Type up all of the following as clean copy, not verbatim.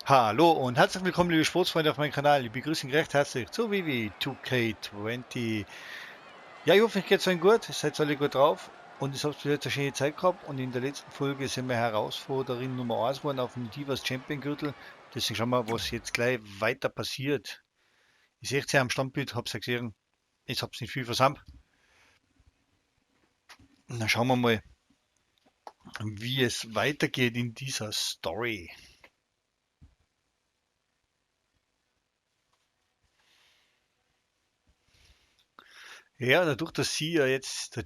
Hallo und herzlich willkommen, liebe Sportsfreunde auf meinem Kanal. Ich begrüße euch recht herzlich zu WWE 2K20. Ja, ich hoffe, euch geht es euch gut, ihr seid alle gut drauf und ich habe bis jetzt eine schöne Zeit gehabt und in der letzten Folge sind wir Herausforderin Nummer 1 geworden auf dem Divas Champion Gürtel. Deswegen schauen wir, was jetzt gleich weiter passiert. Ich sehe es ja am Standbild, hab's ja gesehen, jetzt hab's nicht viel versammelt. Und dann schauen wir mal, wie es weitergeht in dieser Story. Ja, dadurch, dass sie ja jetzt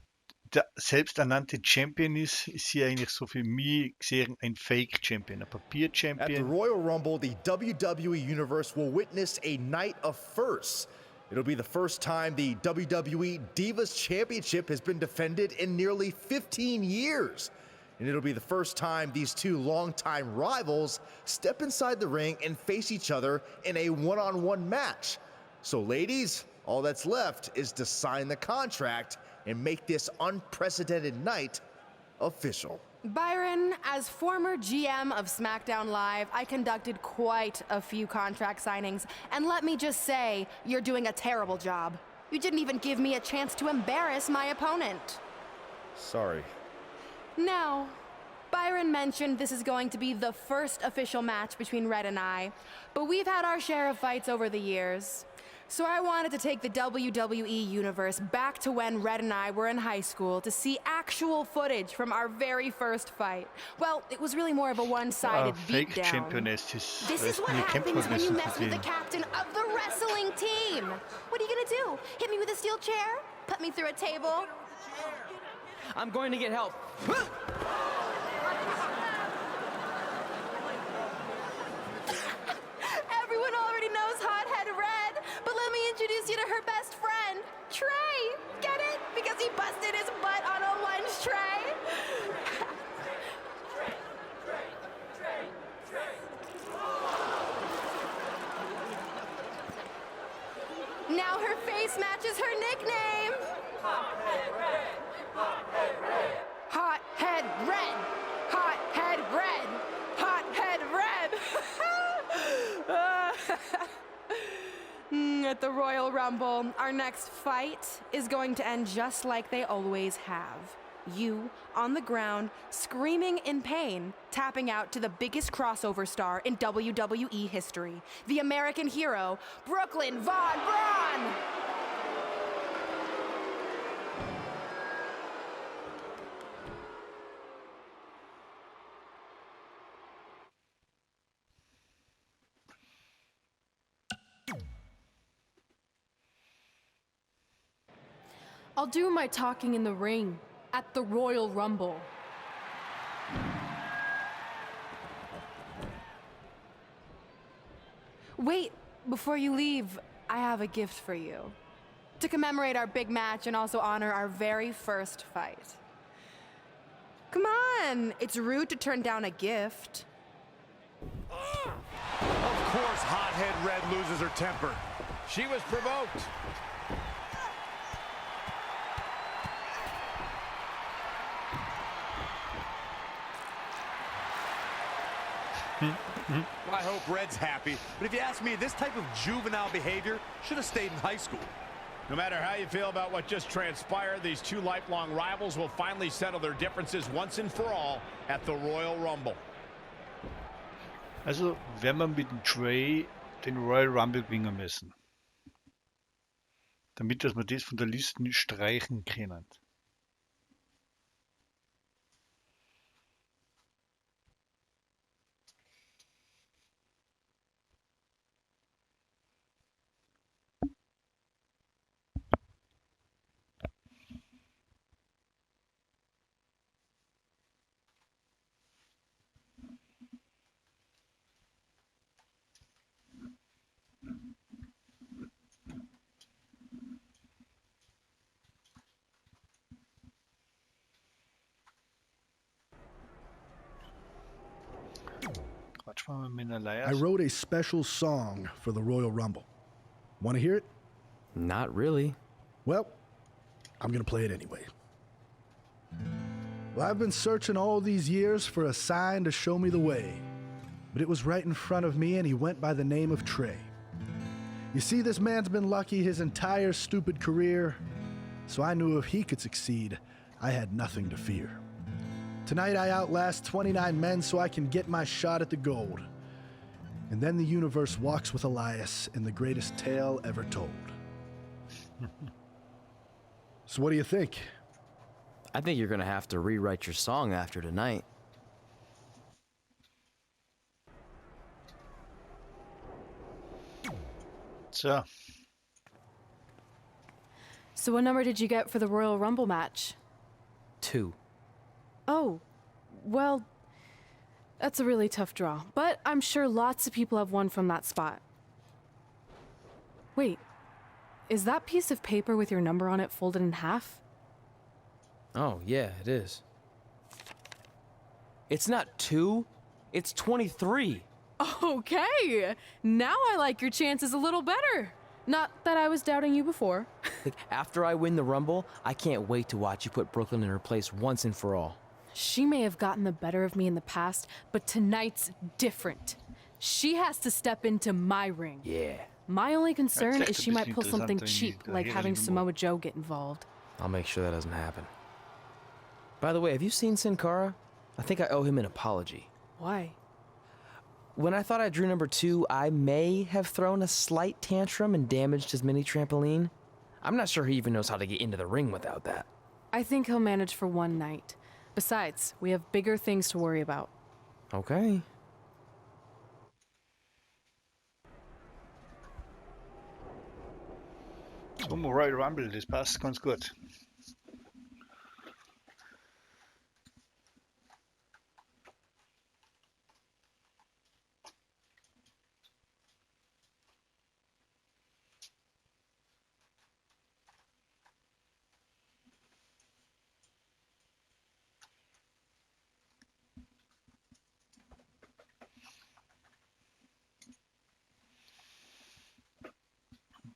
der selbsternannte Champion ist sie eigentlich so für mich gesehen ein Fake-Champion, ein At the Papier-Champion. Royal Rumble, the WWE Universe will witness a night of firsts. It'll be the first time the WWE Divas Championship has been defended in nearly 15 years. And it'll be the first time these two longtime rivals step inside the ring and face each other in a one-on-one match. So ladies, all that's left is to sign the contract and make this unprecedented night official. Byron, as former GM of SmackDown Live, I conducted quite a few contract signings, and let me just say, you're doing a terrible job. You didn't even give me a chance to embarrass my opponent. Sorry. Now, Byron mentioned this is going to be the first official match between Red and I, but we've had our share of fights over the years. So I wanted to take the WWE Universe back to when Red and I were in high school to see actual footage from our very first fight. Well, it was really more of a one-sided beatdown. This is what happens when you mess with the captain of the wrestling team. What are you gonna do? Hit me with a steel chair? Put me through a table? I'm going to get help. Everyone already knows Hothead Red, but let me introduce you to her best friend, Trey. Get it? Because he busted his butt on a lunch tray. Now her face matches her nickname. Hothead Red. Hothead Red. Hothead Red. Hothead Red. At the Royal Rumble, our next fight is going to end just like they always have. You, on the ground, screaming in pain, tapping out to the biggest crossover star in WWE history, the American hero, Brooklyn Von Braun! I'll do my talking in the ring at the Royal Rumble. Wait, before you leave, I have a gift for you. To commemorate our big match and also honor our very first fight. Come on, it's rude to turn down a gift. Of course, Hothead Red loses her temper. She was provoked. I hope Red's happy, but if you ask me, this type of juvenile behavior should have stayed in high school. No matter how you feel about what just transpired, these two lifelong rivals will finally settle their differences once and for all at the Royal Rumble. Also werden wir mit dem Trey den Royal Rumble gewinnen müssen. Damit dass wir das von der Liste streichen können. I wrote a special song for the Royal Rumble. Want to hear it? Not really. Well, I'm going to play it anyway. Well, I've been searching all these years for a sign to show me the way. but it was right in front of me, and he went by the name of Trey. You see, this man's been lucky his entire stupid career, so I knew if he could succeed, I had nothing to fear. Tonight I outlast 29 men so I can get my shot at the gold. And then the universe walks with Elias in the greatest tale ever told. So what do you think? I think you're gonna have to rewrite your song after tonight. So what number did you get for the Royal Rumble match? 2. Oh, well, that's a really tough draw, but I'm sure lots of people have won from that spot. Wait, is that piece of paper with your number on it folded in half? Oh, yeah, it is. It's not 2, it's 23. Okay, now I like your chances a little better. Not that I was doubting you before. Like, after I win the Rumble, I can't wait to watch you put Brooklyn in her place once and for all. She may have gotten the better of me in the past, but tonight's different. She has to step into my ring. Yeah. My only concern That's is she might pull interesting something to cheap, hear like having anymore. Samoa Joe get involved. I'll make sure that doesn't happen. By the way, have you seen Sin Cara? I think I owe him an apology. Why? When I thought I drew number 2, I may have thrown a slight tantrum and damaged his mini trampoline. I'm not sure he even knows how to get into the ring without that. I think he'll manage for one night. Besides, we have bigger things to worry about. Okay. Zum Royal Rumble, das passt ganz gut.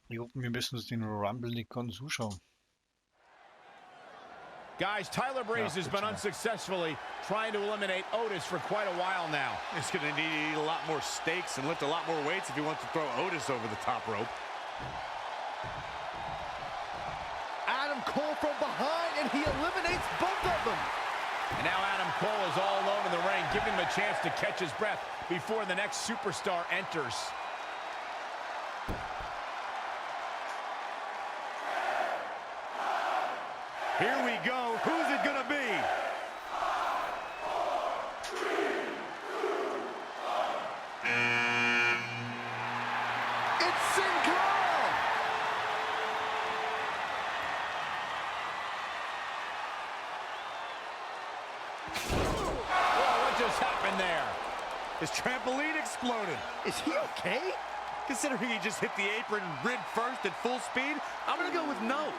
Ich hoffe, wir müssen uns den Rumble nicht ganz zuschauen. Guys, Tyler Breeze has been unsuccessfully trying to eliminate Otis for quite a while now. He's going to need to eat a lot more steaks and lift a lot more weights if he wants to throw Otis over the top rope. Adam Cole from behind, and he eliminates both of them. And now Adam Cole is all alone in the ring, giving him a chance to catch his breath before the next superstar enters. Here we go. Who's it going to be? It's Sin Cara! Whoa, what just happened there? His trampoline exploded. Is he okay? Considering he just hit the apron rib first at full speed, I'm going to go with no.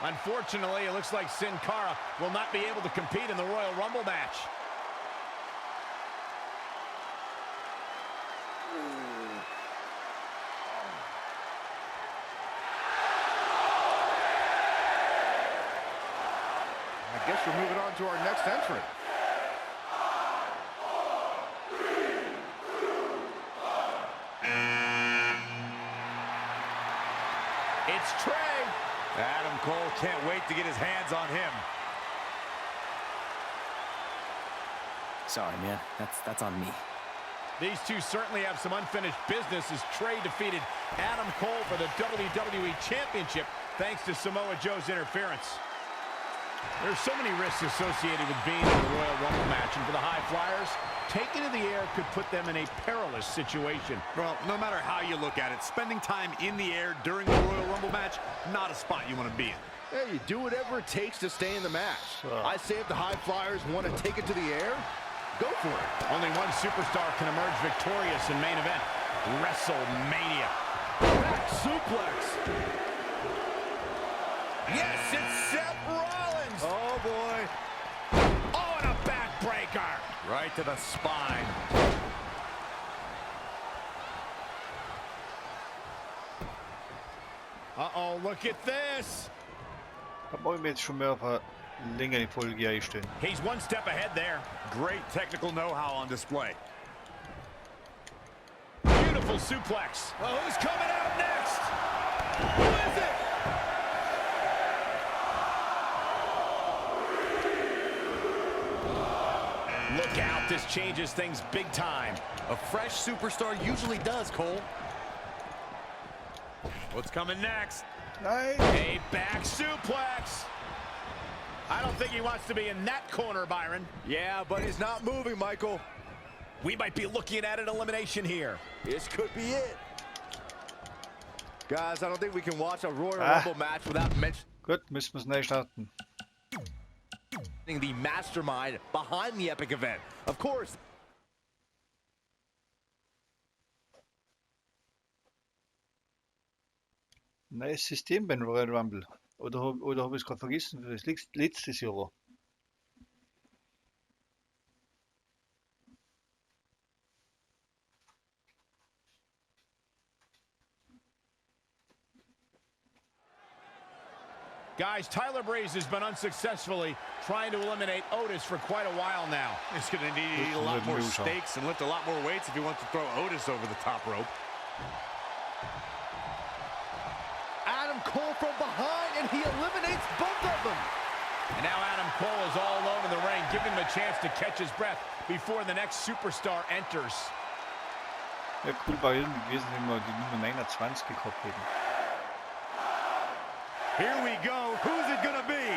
Unfortunately, it looks like Sin Cara will not be able to compete in the Royal Rumble match. I guess we're moving on to our next entrant. It's Trey. Adam Cole can't wait to get his hands on him. Sorry, man. That's on me. These two certainly have some unfinished business as Trey defeated Adam Cole for the WWE Championship thanks to Samoa Joe's interference. There's so many risks associated with being in the Royal Rumble match, and for the high flyers, taking to the air could put them in a perilous situation. Well, no matter how you look at it, spending time in the air during the Royal Rumble match, not a spot you want to be in. Hey, you do whatever it takes to stay in the match. I say if the high flyers want to take it to the air, go for it. Only one superstar can emerge victorious in main event WrestleMania. Back suplex. Yes, it's Seth Rollins. Oh, boy. Oh, and a backbreaker. Right to the spine. Uh-oh, look at this. Da brauche ich mir jetzt schon mehr auf länger in Folge einstellen. He's one step ahead there. Great technical know-how on display. Beautiful suplex. Oh, who's coming out next? Who is it? Look out, this changes things big time. A fresh superstar usually does, Cole. What's coming next? Nein! A back suplex. I don't think he wants to be in that corner, Byron. Yeah, but he's not moving, Michael. We might be looking at an elimination here. This could be it. Guys, I don't think we can watch a Royal Rumble match without mentioning Gut, müssen wir es neu starten. the mastermind behind the epic event. Of course. Neues System beim Royal Rumble. Oder hab ich es gerade vergessen für das letztes Jahr? Guys, Tyler Breeze has been unsuccessfully trying to eliminate Otis for quite a while now. He's going to need to eat a lot more steaks and lift a lot more weights if he wants to throw Otis over the top rope. Adam Cole from behind, and he eliminates both of them. And now Adam Cole is all alone in the ring, giving him a chance to catch his breath before the next superstar enters. Ja, cool war irgendwie gewesen, wenn wir die Nummer 29 gehabt hätten. Here we go. Who's it gonna be?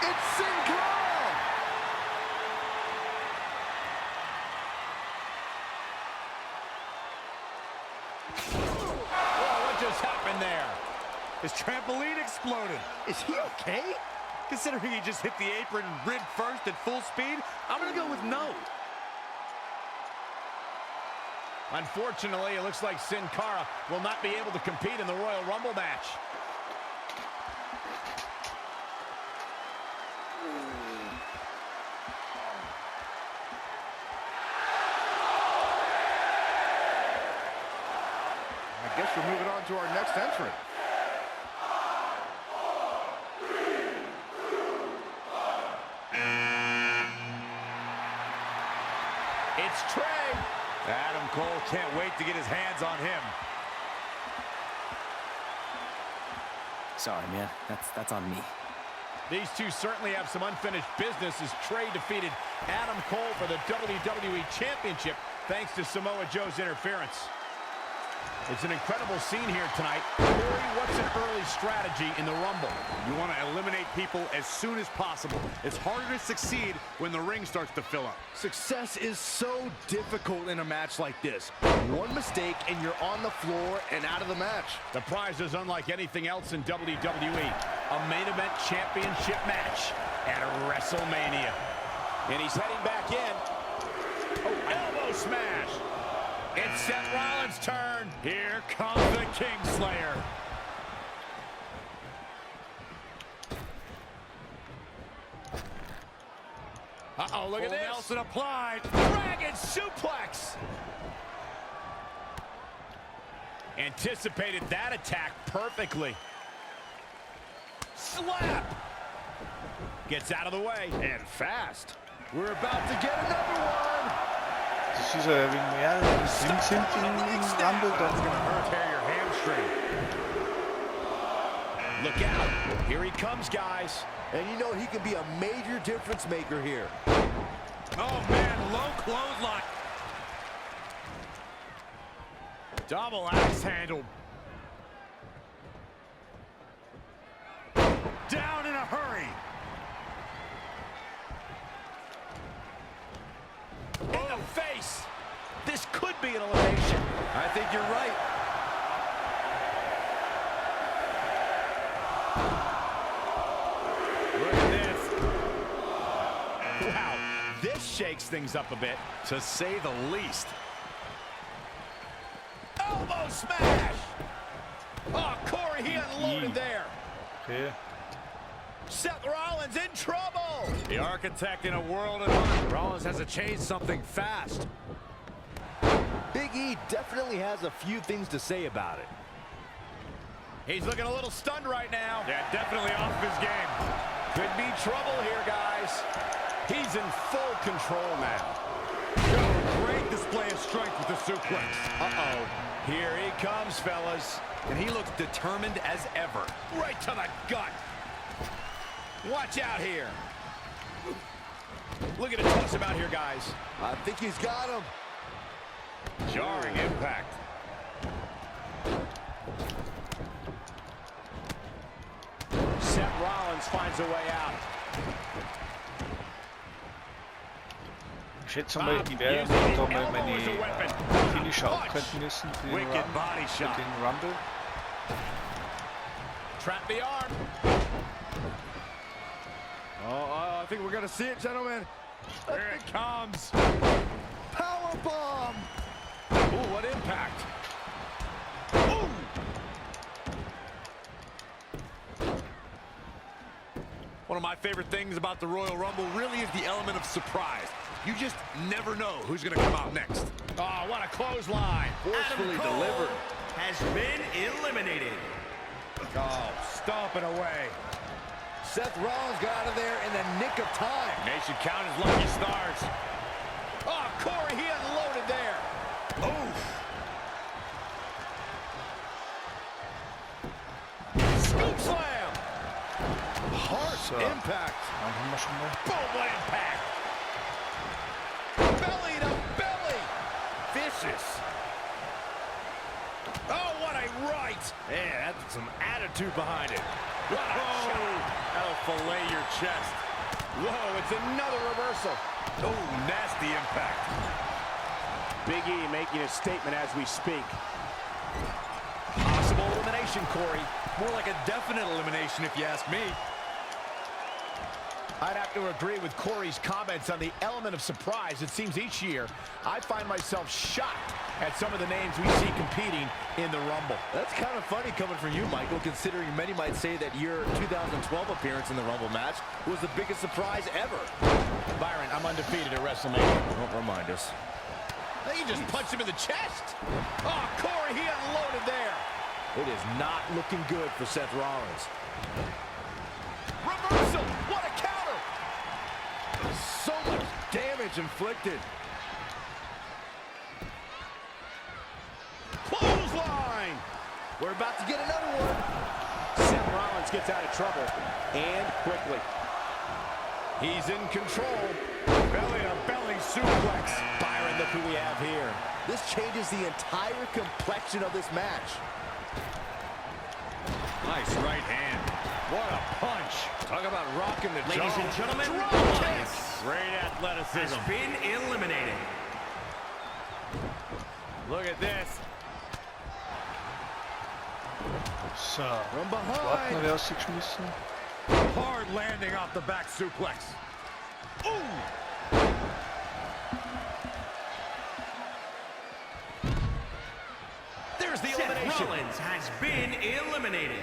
It's Sinclair! Whoa, what just happened there? His trampoline exploded. Is he okay? Considering he just hit the apron rib first at full speed, I'm gonna go with no. Unfortunately, it looks like Sin Cara will not be able to compete in the Royal Rumble match. I guess we're moving on to our next entrant. It's Trey. Adam Cole can't wait to get his hands on him. Sorry, man. That's on me. These two certainly have some unfinished business as Trey defeated Adam Cole for the WWE Championship thanks to Samoa Joe's interference. It's an incredible scene here tonight. Corey, what's an early strategy in the Rumble? You want to eliminate people as soon as possible. It's harder to succeed when the ring starts to fill up. Success is so difficult in a match like this. One mistake and you're on the floor and out of the match. The prize is unlike anything else in WWE. A main event championship match at WrestleMania. And he's heading back in. Oh, elbow smash. It's Seth Rollins' turn. Here comes the Kingslayer. Uh-oh, look at this. Nelson applied. Dragon suplex. Anticipated that attack perfectly. Slap. Gets out of the way. And fast. We're about to get another one. Das ist ja wegen mehr Dings hinten im Rumble dann. Tear your hamstring. Look out. Here he comes, guys. And you know he can be a major difference maker here. Oh, man, low clothesline. Double axe handle. Down in a hurry. In the face. This could be an elimination. I think you're right. Look at this. Wow, this shakes things up a bit, To say the least. elbow smash. Oh, Corey, he unloaded there. Okay. Seth Rollins in trouble. The architect in a world of hurt. Rollins has to change something fast. Big E definitely has a few things to say about it. He's looking a little stunned right now. Yeah, definitely off his game. Could be trouble here, guys. He's in full control now. Oh, great display of strength with the suplex. Uh-oh. Here he comes, fellas. And he looks determined as ever. Right to the gut. Watch out here. Look at it toss him out here, guys. I think he's got him. Jarring impact. Seth Rollins finds a way out. Ich schätze mal, die werden doch mal meine Finisher aufkönnen müssen für den Rumble. Trap the arm. Oh, I think we're going to see it, gentlemen. Here it comes. Powerbomb. Ooh, what impact. Ooh. One of my favorite things about the Royal Rumble really is the element of surprise. You just never know who's going to come out next. Oh, what a clothesline. Forcefully delivered. Has been eliminated. Oh, stomping away. Seth Rollins got out of there in the nick of time. Nation count his lucky stars. Oh, Corey, he unloaded there. Oof. Scoop slam. Harsh impact. Boom, what impact. Belly to belly. Vicious. Oh, what a right. Man, that's some attitude behind it. What a shot. That'll fillet your chest. Whoa, it's another reversal. Oh, nasty impact. Big E making a statement as we speak. Possible elimination, Corey. More like a definite elimination, if you ask me. I'd have to agree with Corey's comments on the element of surprise. It seems each year I find myself shocked at some of the names we see competing in the Rumble. That's kind of funny coming from you, Michael, considering many might say that your 2012 appearance in the Rumble match was the biggest surprise ever. Byron, I'm undefeated at WrestleMania. Don't remind us. He just punched him in the chest. Oh, Corey, he unloaded there. It is not looking good for Seth Rollins. Reversal. What a counter. So much damage inflicted. Clothesline. We're about to get another one. Seth Rollins gets out of trouble, and quickly. He's in control. Belly-to-belly suplex. Byron, look who we have here. This changes the entire complexion of this match. Nice right hand. What a punch. Talk about rocking the jaw. Ladies and gentlemen, Great athleticism. has been eliminated. Look at this. So, From warten wir, behind. wer ausgeschmissen. Hard landing off the back suplex. Ooh. There's the Seth elimination. Rollins has been eliminated.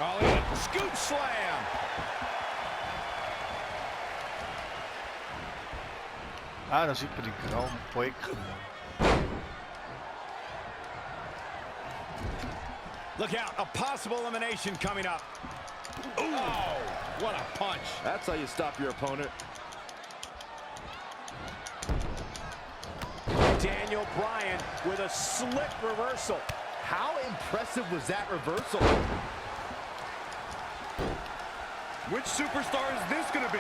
Oh, look at that. Scoop slam. Ah, da sieht man den grauen Balken. Look out, a possible elimination coming up. Ooh. Oh, what a punch. That's how you stop your opponent. Daniel Bryan with a slick reversal. How impressive was that reversal? Which superstar is this going to be?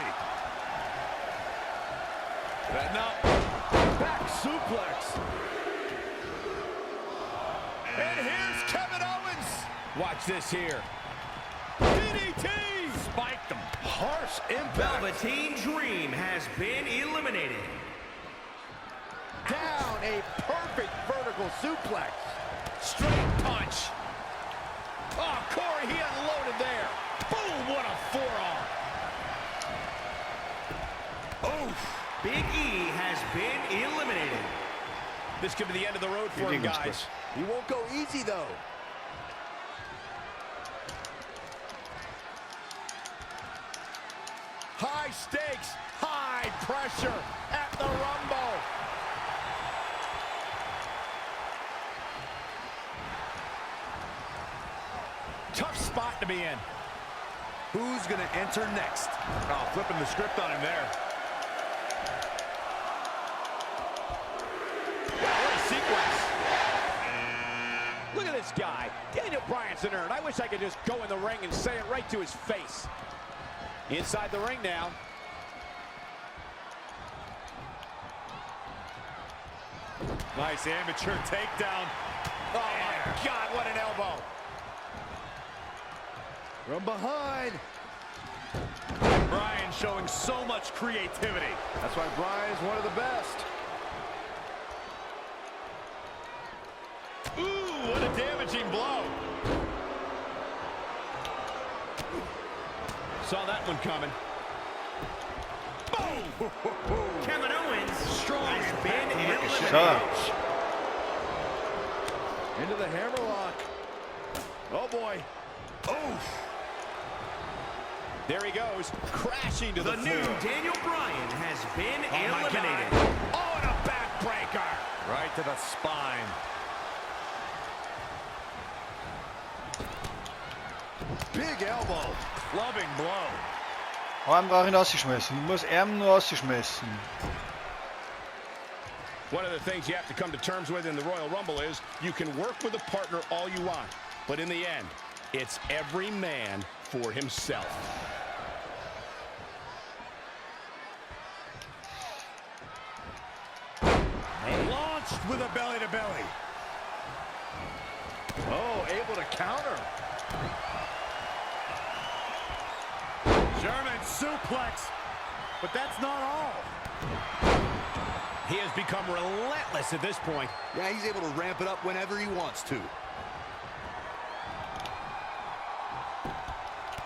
Betting up. Back suplex. And here's Kevin Owens. Watch this here. DDT. Spiked them. Harsh impact. Velveteen Dream has been eliminated. Down, a perfect vertical suplex. Straight punch. Oh, Corey, he unloaded there. Boom, what a forearm. Oof. Big E has been eliminated. This could be the end of the road for him, guys. He won't go easy, though. High stakes, high pressure at the Rumble. tough spot to be in. Who's going to enter next? Oh, flipping the script on him there. What a sequence. Look at this guy. Daniel Bryan's a nerd. I wish I could just go in the ring and say it right to his face. Inside the ring now. Nice amateur takedown. Oh, my God, what an elbow. From behind. Bryan showing so much creativity. That's why Bryan's one of the best. Ooh, what a damaging blow. Saw that one coming. Boom! Kevin Owens has been eliminated. Into the hammerlock. Oh, boy. Oof. There he goes, crashing to the floor. The new Daniel Bryan has been eliminated. Oh, and a backbreaker. Right to the spine. Big elbow. Clubbing blow. Arm brauche ich ihn rausgeschmissen. Ich muss Arm nur rausgeschmissen. One of the things you have to come to terms with in the Royal Rumble is you can work with a partner all you want, but in the end, it's every man for himself. Launched with a belly-to-belly. Oh, able to counter. German suplex, but that's not all. He has become relentless at this point. Yeah, he's able to ramp it up whenever he wants to.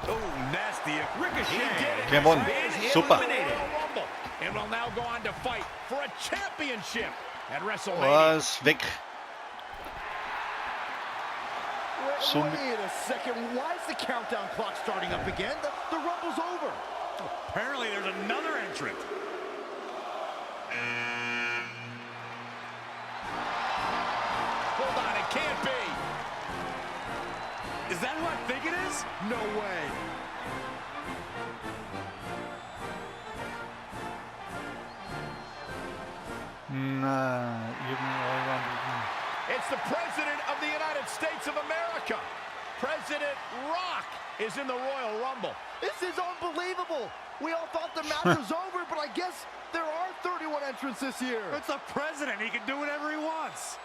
Oh, nasty. Ricochet. He did it. Gewonnen. Super. Rumble, and will now go on to fight for a championship at WrestleMania. Was weg. Wait a second. Why is the countdown clock starting up again? The Rumble's over. Apparently, there's another entrant. Hold on, it can't be. Is that who I think it is? No way. It's the President of the United States of America. President Rock is in the Royal Rumble. This is unbelievable. We all thought the match was over, but I guess there are 31 entrants this year. It's the president. He can do whatever he wants.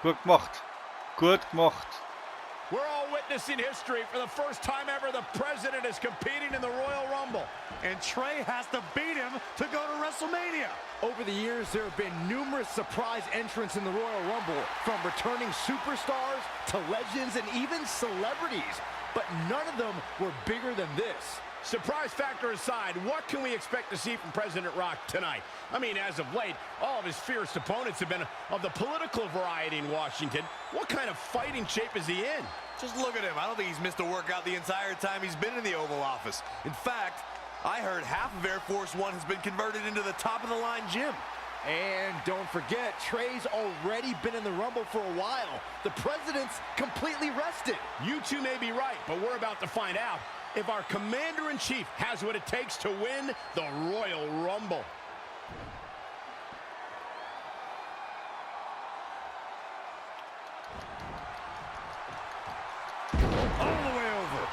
Gut gemacht. Gut gemacht. We're all witnessing history. For the first time ever, the president is competing in the Royal Rumble. And Trey has to beat him to go to WrestleMania. Over the years, there have been numerous surprise entrants in the Royal Rumble, from returning superstars to legends and even celebrities. But none of them were bigger than this. Surprise factor aside, what can we expect to see from President Rock tonight? I mean, as of late, all of his fierce opponents have been of the political variety in Washington. What kind of fighting shape is he in? Just look at him. I don't think he's missed a workout the entire time he's been in the Oval Office. In fact, I heard half of Air Force One has been converted into the top-of-the-line gym. And don't forget, Trey's already been in the Rumble for a while. The president's completely rested. You two may be right, but we're about to find out if our commander-in-chief has what it takes to win the Royal Rumble. All the way over.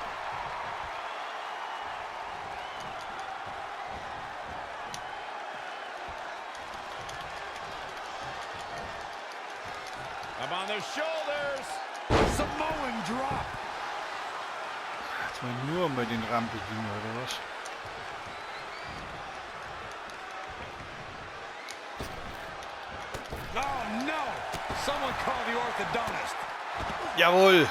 Up on the shoulders. Samoan drop. Jetzt mal nur mal den Rampel ging, oder was? Oh no! Someone call the orthodontist. Jawohl!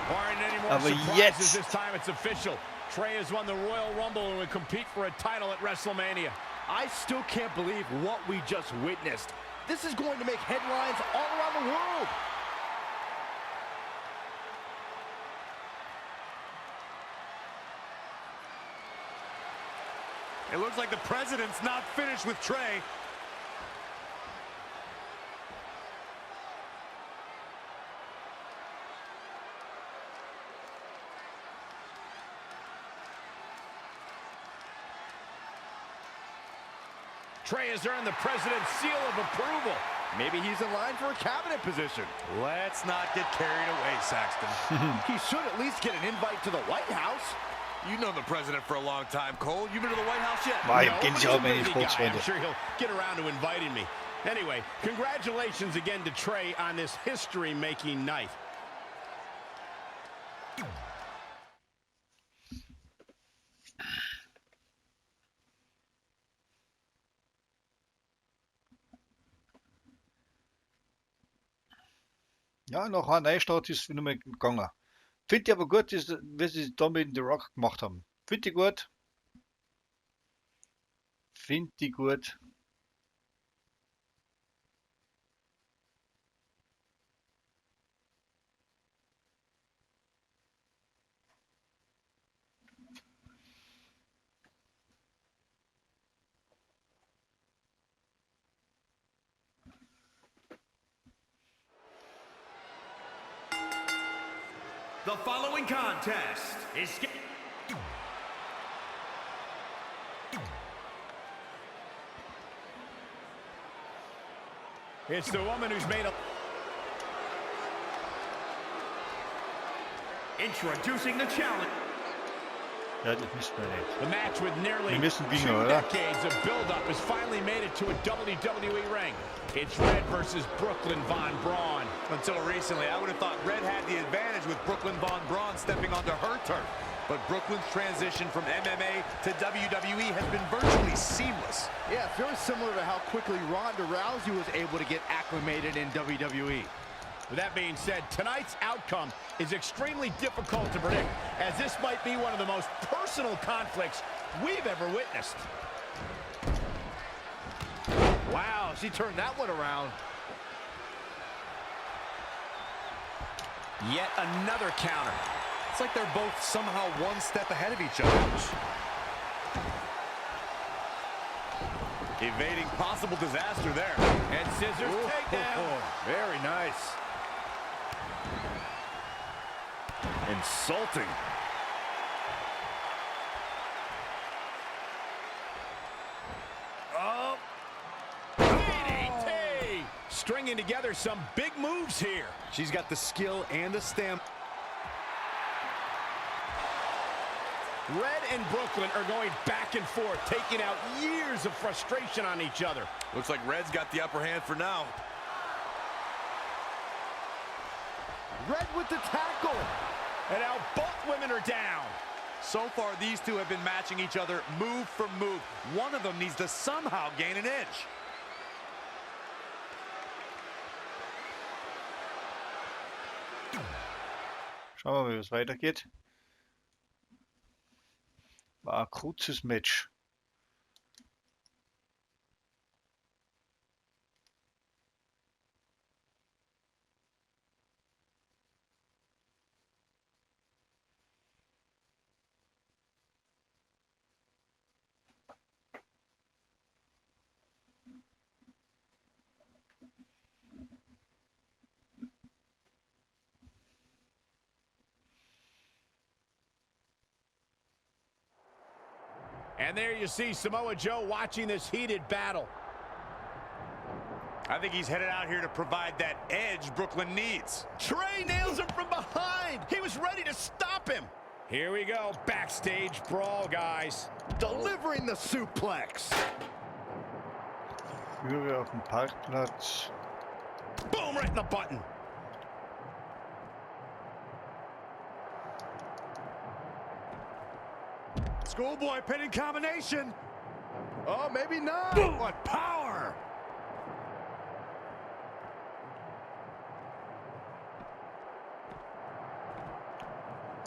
Barring any more Aber surprises, jetzt! this time it's official. Trey has won the Royal Rumble and will compete for a title at WrestleMania. I still can't believe what we just witnessed. This is going to make headlines all around the world. It looks like the president's not finished with Trey. Trey has earned the president's seal of approval. Maybe he's in line for a cabinet position. Let's not get carried away, Saxton. He should at least get an invite to the White House. You've known the president for a long time, Cole. You been to the White House yet? Maar No, je kent but je he's al a met die busy guy. I'm sportsvrienden. sure he'll get around to inviting me. Anyway, congratulations again to Trey on this history-making night. Ja, nach einem Neustart ist es wieder mal gegangen. Finde ich aber gut, wie sie es da mit The Rock gemacht haben. Finde ich gut. Finde ich gut. The following contest is... It's the woman who's made a... Introducing the challenge. Ja, das müssen wir nicht. The match with nearly Wir müssen 2 biegen, oder? decades of build-up has finally made it to a WWE ring. It's Red versus Brooklyn Von Braun. Until recently, I would have thought Red had the advantage with Brooklyn Von Braun stepping onto her turf. But Brooklyn's transition from MMA to WWE has been virtually seamless. Yeah, it's very similar to how quickly Ronda Rousey was able to get acclimated in WWE. With that being said, tonight's outcome is extremely difficult to predict, as this might be one of the most personal conflicts we've ever witnessed. Wow, she turned that one around. Yet another counter. It's like they're both somehow one step ahead of each other. Evading possible disaster there. And scissors takedown. Very nice. Insulting. Oh. DDT. Stringing together some big moves here. She's got the skill and the stamina. Red and Brooklyn are going back and forth, taking out years of frustration on each other. Looks like Red's got the upper hand for now. Red with the tackle. And now both women are down. So far, these two have been matching each other move for move. One of them needs to somehow gain an edge. Schauen wir mal, wie es weitergeht. War ein kurzes Match. And there you see Samoa Joe watching this heated battle. I think he's headed out here to provide that edge Brooklyn needs. Trey nails him from behind. He was ready to stop him. Here we go, backstage brawl, guys. Delivering the suplex. Führer auf dem Parkplatz. Boom, right in the button. Schoolboy pinning combination. Oh, maybe not. Boom, what power.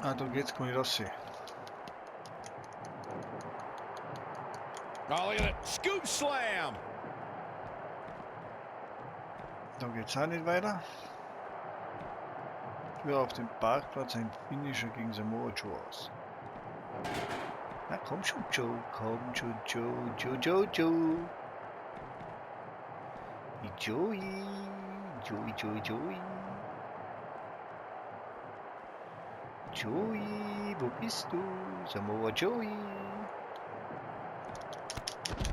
Ah, da geht's, kann ich das sehen. Oh, look at that. Scoop slam. Da geht's auch nicht weiter. Führer auf dem Parkplatz, ein Finisher gegen Samoa Joe aus. Na komm schon, Joe. Komm schon, Joe. Joe. Joey. Joey. Joey, wo bist du? Samoa Joey.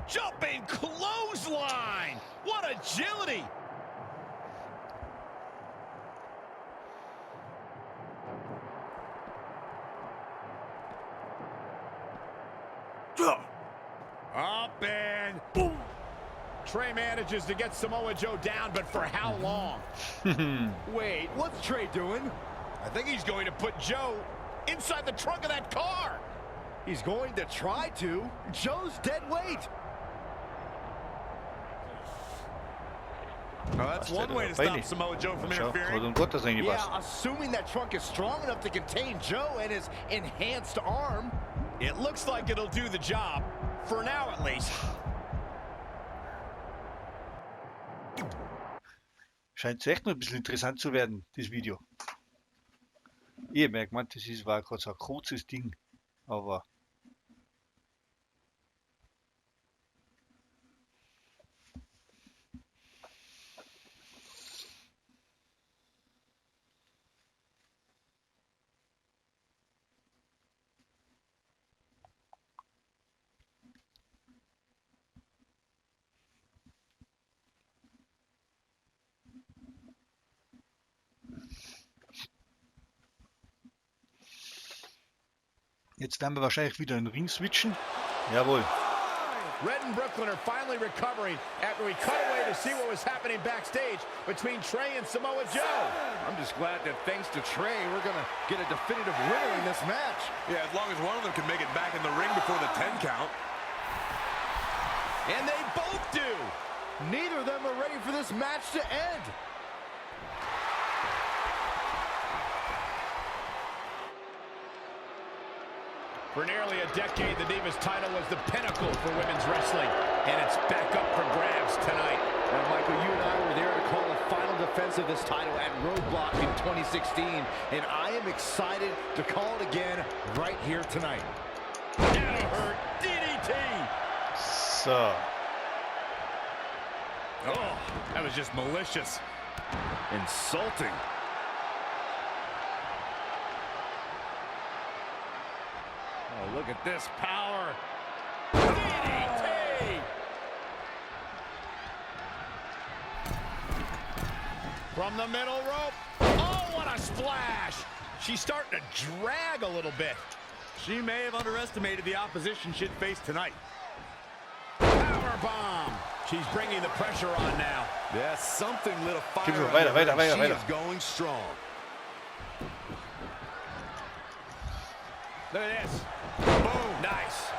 Jumping clothesline! What agility! Up and boom! Trey manages to get Samoa Joe down, but for how long? Wait, what's Trey doing? I think he's going to put Joe inside the trunk of that car. He's going to try to. Joe's dead weight. Well, that's one way to stop Samoa Joe from interfering. Yeah, assuming that trunk is strong enough to contain Joe and his enhanced arm. It looks like it'll do the job, for now at least. Scheint echt noch ein bisschen interessant zu werden, das Video. Ich merke, man, das war gerade so ein kurzes Ding, aber jetzt werden wir wahrscheinlich wieder einen Ring switchen. Jawohl. Red and Brooklyn are finally recovering after we cut away to see what was happening backstage between Trey and Samoa Joe. I'm just glad that thanks to Trey, we're going to get a definitive winner in this match. Yeah, as long as one of them can make it back in the ring before the 10 count. And they both do. Neither of them are ready for this match to end. For nearly a decade, the Divas title was the pinnacle for women's wrestling, and it's back up for grabs tonight. Now, Michael, you and I were there to call the final defense of this title at Roadblock in 2016, and I am excited to call it again right here tonight. Now hurt DDT. So. Oh, that was just malicious. Insulting. Oh, look at this power. DDT! From the middle rope. Oh, what a splash. She's starting to drag a little bit. She may have underestimated the opposition she'd face tonight. Power bomb. She's bringing the pressure on now. Yeah, something lit a fire. Weiter. She is going strong. Look at this. Boom. Nice.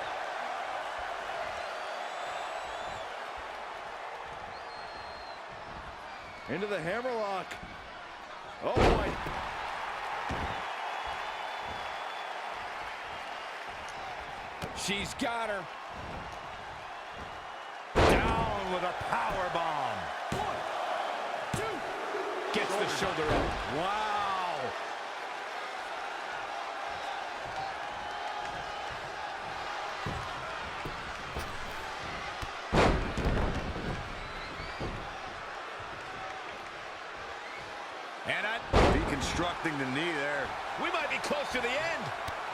Into the hammerlock. Oh, boy. She's got her. Down with a power bomb. 1, 2. Gets the shoulder up. Wow. Deconstructing the knee there. We might be close to the end.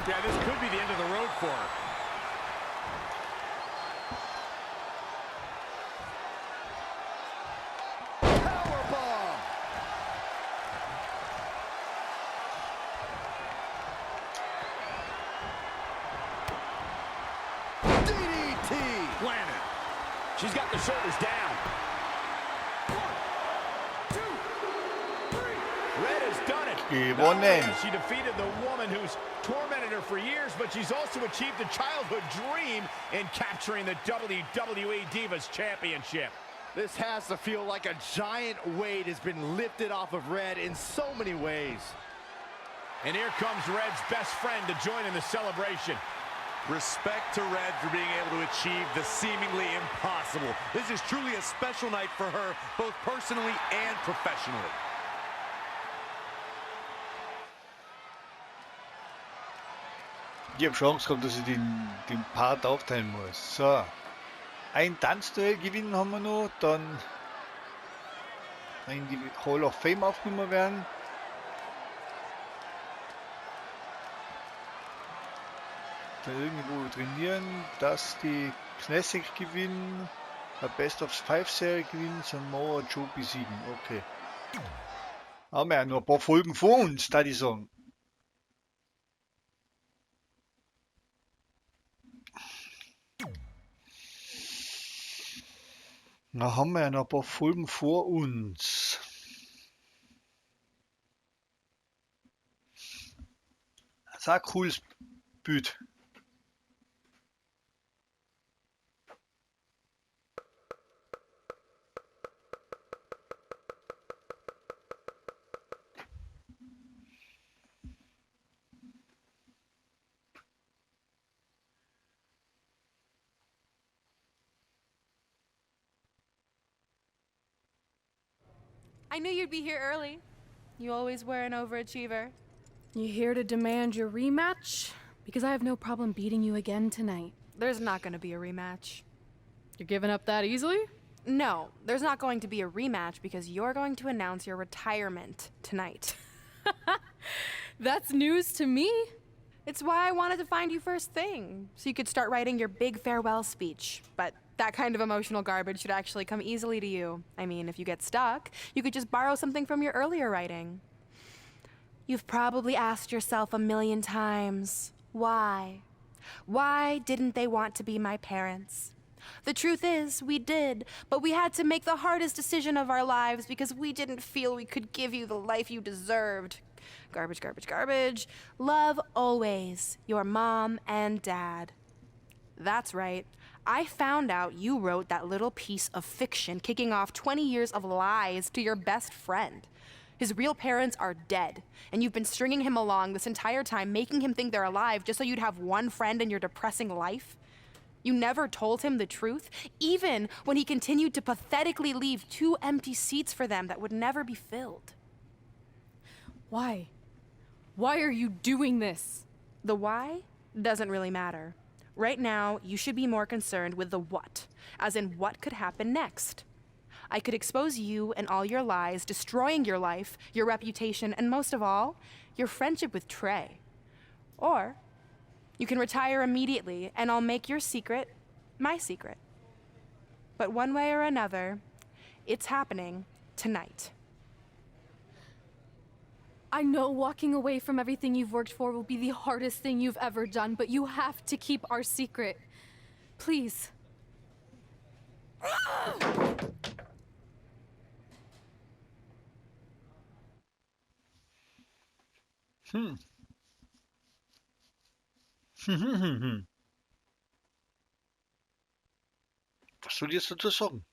Yeah, this could be the end of the road for her. Powerbomb. DDT. Landed. She's got the shoulders down. 1, 2, 3. Red has done it. Gewonnen. She defeated the woman who's tormented her for years, but she's also achieved a childhood dream in capturing the WWE Divas Championship. This has to feel like a giant weight has been lifted off of Red in so many ways. And here comes Red's best friend to join in the celebration. Respect to Red for being able to achieve the seemingly impossible. This is truly a special night for her, both personally and professionally. Ich habe Chance gehabt, dass ich den Part aufteilen muss. So. Ein Tanzduell gewinnen haben wir noch, dann in die Hall of Fame aufgenommen werden. Dann irgendwo trainieren, dass die Classic gewinnen, eine Best of 5 Serie gewinnen, Samoa Joe besiegen. Okay. Haben wir ja noch ein paar Folgen vor uns, da die sagen. Na, haben wir ja noch ein paar Folgen vor uns. Das ist ein cooles Bild. I knew you'd be here early. You always were an overachiever. You here to demand your rematch? Because I have no problem beating you again tonight. There's not going to be a rematch. You're giving up that easily? No, there's not going to be a rematch because you're going to announce your retirement tonight. That's news to me. It's why I wanted to find you first thing, so you could start writing your big farewell speech. But that kind of emotional garbage should actually come easily to you. I mean, if you get stuck, you could just borrow something from your earlier writing. You've probably asked yourself a million times, why? Why didn't they want to be my parents? The truth is, we did, but we had to make the hardest decision of our lives because we didn't feel we could give you the life you deserved. Garbage, garbage, garbage. Love always, your mom and dad. That's right. I found out you wrote that little piece of fiction kicking off 20 years of lies to your best friend. His real parents are dead, and you've been stringing him along this entire time, making him think they're alive just so you'd have one friend in your depressing life. You never told him the truth, even when he continued to pathetically leave 2 empty seats for them that would never be filled. Why? Why are you doing this? The why doesn't really matter. Right now, you should be more concerned with the what, as in what could happen next. I could expose you and all your lies, destroying your life, your reputation, and most of all, your friendship with Trey. Or you can retire immediately, and I'll make your secret my secret. But one way or another, it's happening tonight. I know walking away from everything you've worked for will be the hardest thing you've ever done, but you have to keep our secret. Please. Was soll ich jetzt dazu sagen?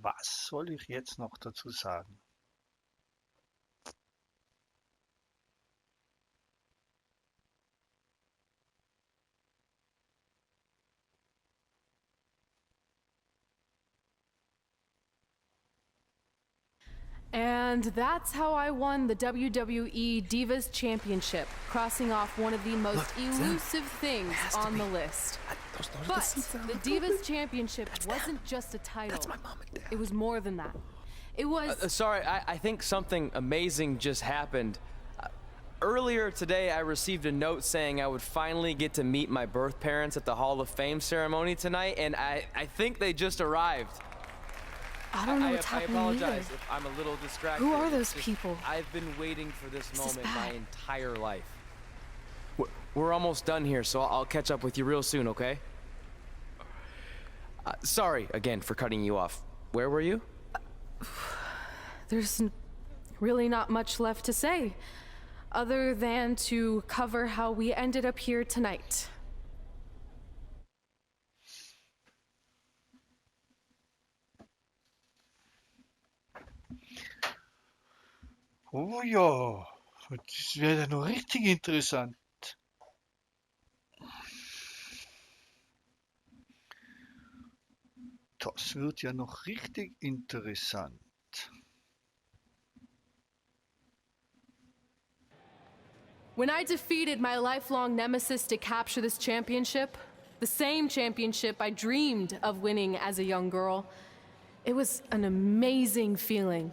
Was soll ich jetzt noch dazu sagen? And that's how I won the WWE Divas Championship, crossing off one of the most elusive things on the list. But the Divas Championship wasn't just a title. That's my mom and dad. It was more than that. It was... Sorry, I think something amazing just happened. Earlier today, I received a note saying I would finally get to meet my birth parents at the Hall of Fame ceremony tonight, and I think they just arrived. I don't know what's happening I apologize either. if I'm a little distracted. Who are those people? I've been waiting for this moment is my bad. entire life. We're almost done here, so I'll catch up with you real soon, okay? Sorry again for cutting you off. Where were you? There's really not much left to say, other than to cover how we ended up here tonight. Oh ja, das wäre ja noch richtig interessant. Das wird ja noch richtig interessant. When I defeated my lifelong nemesis to capture this championship, the same championship I dreamed of winning as a young girl, it was an amazing feeling.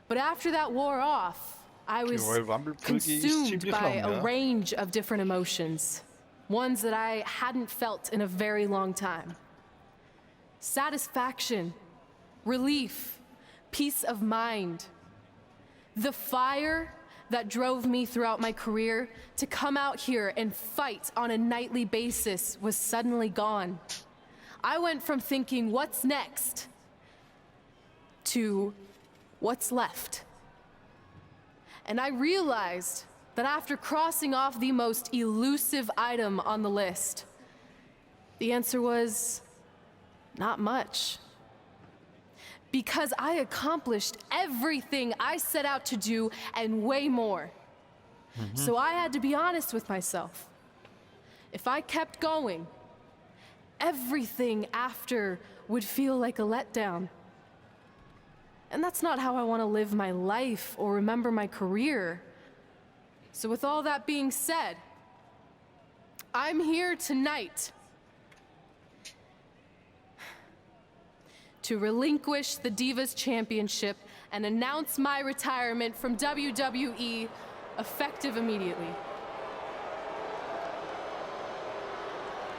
But after that wore off, I was Royal Rumble consumed ziemlich by lang, a ja. range of different emotions, ones that I hadn't felt in a very long time. Satisfaction, relief, peace of mind. The fire that drove me throughout my career to come out here and fight on a nightly basis was suddenly gone. I went from thinking, what's next, to what's left. And I realized that after crossing off the most elusive item on the list, the answer was not much. Because I accomplished everything I set out to do and way more. So I had to be honest with myself. If I kept going, everything after would feel like a letdown. And that's not how I want to live my life or remember my career. So with all that being said, I'm here tonight to relinquish the Divas Championship and announce my retirement from WWE effective immediately.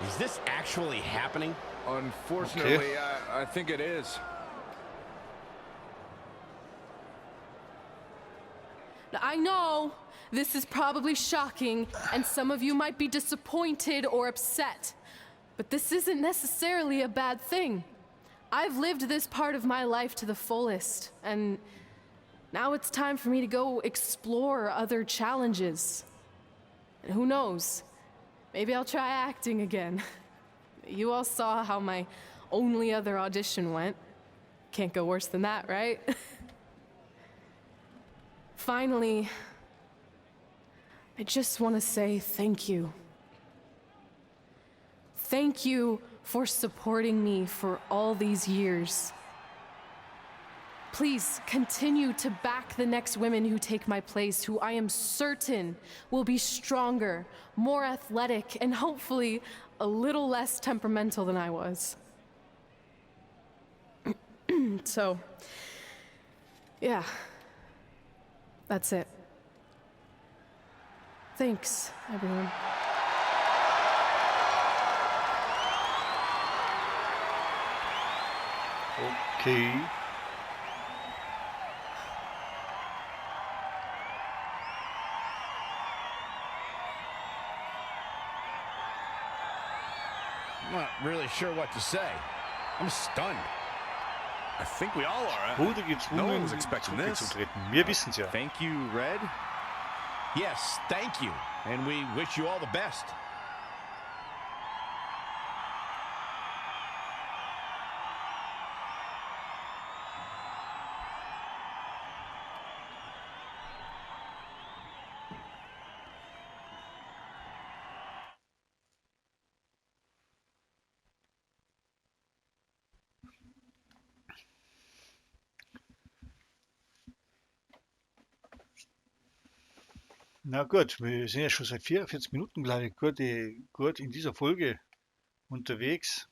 Is this actually happening? Unfortunately, I think it is. Now, I know this is probably shocking, and some of you might be disappointed or upset, but this isn't necessarily a bad thing. I've lived this part of my life to the fullest, and now it's time for me to go explore other challenges. And who knows, maybe I'll try acting again. You all saw how my only other audition went. Can't go worse than that, right? Finally, I just want to say thank you. Thank you for supporting me for all these years. Please continue to back the next women who take my place, who I am certain will be stronger, more athletic, and hopefully a little less temperamental than I was. So, yeah, that's it. Thanks, everyone. Okay. I'm not really sure what to say. I'm stunned. I think we all are. Wurde gezwungen, No one was expecting this. zurückzutreten. Wir wissen's ja. Thank you, Red. Yes, thank you. And we wish you all the best. Na gut, wir sind ja schon seit 44 Minuten, glaube ich, gut in dieser Folge unterwegs.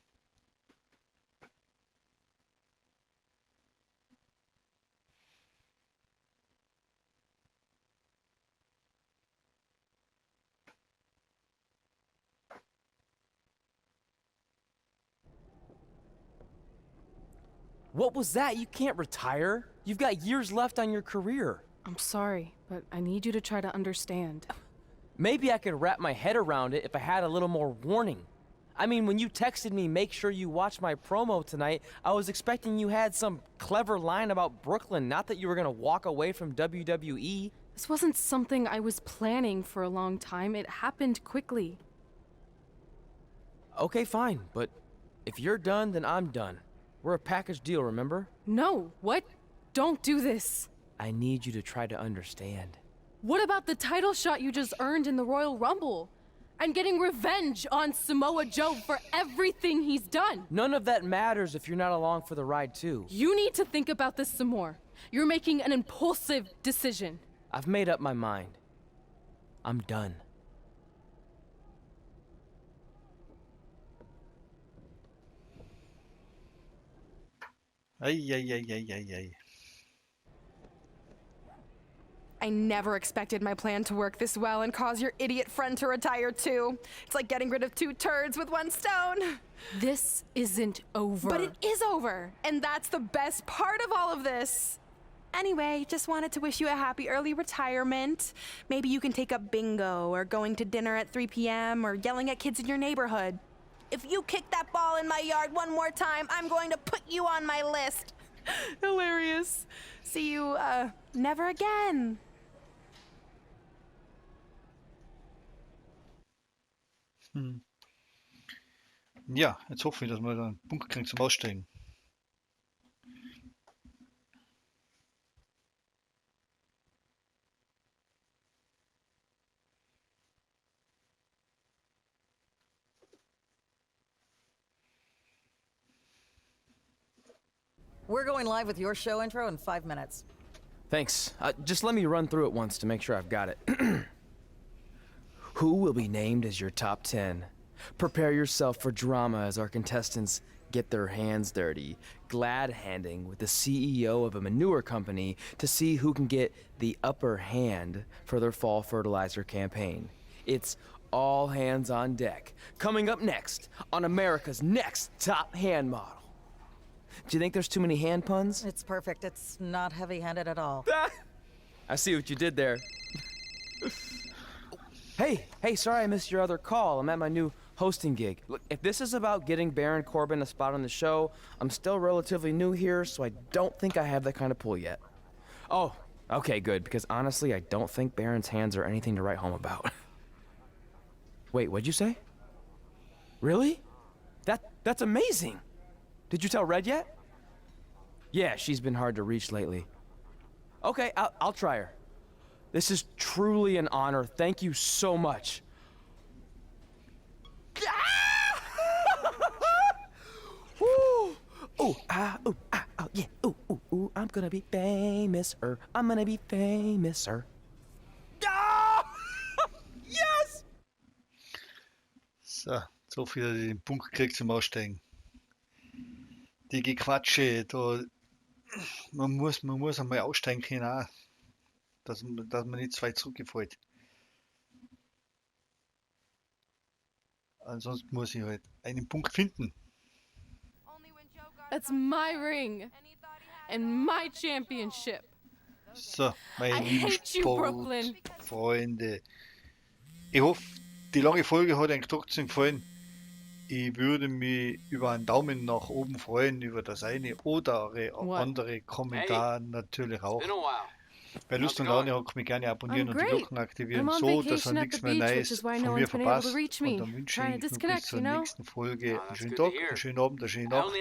What was that? You can't retire. You've got years left on your career. I'm sorry, but I need you to try to understand. Maybe I could wrap my head around it if I had a little more warning. I mean, when you texted me, make sure you watch my promo tonight, I was expecting you had some clever line about Brooklyn, not that you were gonna walk away from WWE. This wasn't something I was planning for a long time. It happened quickly. Okay, fine, but if you're done, then I'm done. We're a package deal, remember? No, what? Don't do this. I need you to try to understand. What about the title shot you just earned in the Royal Rumble? And getting revenge on Samoa Joe for everything he's done? None of that matters if you're not along for the ride, too. You need to think about this some more. You're making an impulsive decision. I've made up my mind. I'm done. Ei. I never expected my plan to work this well and cause your idiot friend to retire too. It's like getting rid of 2 turds with 1 stone. This isn't over. But it is over, and that's the best part of all of this. Anyway, just wanted to wish you a happy early retirement. Maybe you can take up bingo or going to dinner at 3 p.m. or yelling at kids in your neighborhood. If you kick that ball in my yard one more time, I'm going to put you on my list. Hilarious. See you, never again. Ja, jetzt hoffen wir, dass wir dann einen Bunker kriegen zum Aussteigen. We're going live with your show intro in 5 minutes. Thanks. Just let me run through it once to make sure I've got it. Who will be named as your top 10? Prepare yourself for drama as our contestants get their hands dirty, glad-handing with the CEO of a manure company to see who can get the upper hand for their fall fertilizer campaign. It's all hands on deck. Coming up next on America's Next Top Hand Model. Do you think there's too many hand puns? It's perfect. It's not heavy-handed at all. I see what you did there. Hey, sorry I missed your other call. I'm at my new hosting gig. Look, if this is about getting Baron Corbin a spot on the show, I'm still relatively new here, so I don't think I have that kind of pull yet. Oh, okay, good, because honestly, I don't think Baron's hands are anything to write home about. Wait, what'd you say? Really? That's amazing! Did you tell Red yet? Yeah, she's been hard to reach lately. Okay, I'll try her. This is truly an honor. Thank you so much. Woo! Ooh, yeah. Ooh, I'm gonna be famous, I'm gonna be famous, Yes! So, so viel, dass ich den Bunker kriege zum Aussteigen. Die Gequatsche, da, man muss einmal aussteigen können, auch, dass man nicht zu weit zurückgefällt. Ansonsten muss ich halt einen Punkt finden. That's my ring and my championship. So, meine I lieben hate you, Brooklyn. Sportfreunde. Ich hoffe, die lange Folge hat euch trotzdem gefallen. Ich würde mich über einen Daumen nach oben freuen, über das eine oder andere Kommentar natürlich auch. Wer Lust und Laune hat, kann mich gerne abonnieren und die Glocken aktivieren, so dass ihr nichts mehr Neues von mir verpasst. Und dann wünsche ich bis zur nächsten Folge einen schönen Tag, einen schönen Abend, eine schöne Nacht.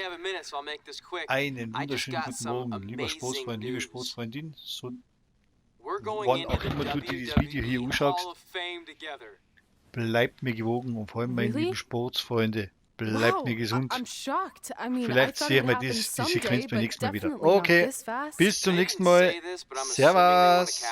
Einen wunderschönen guten Morgen, lieber Sportsfreund, liebe Sportsfreundin. So, wann auch immer du dir das Video hier anschaust, bleibt mir gewogen und vor allem, meine lieben Sportsfreunde, bleibt mir gesund. Vielleicht sehen wir diese Sequenz beim nächsten Mal wieder. Okay, bis zum nächsten Mal. Servus.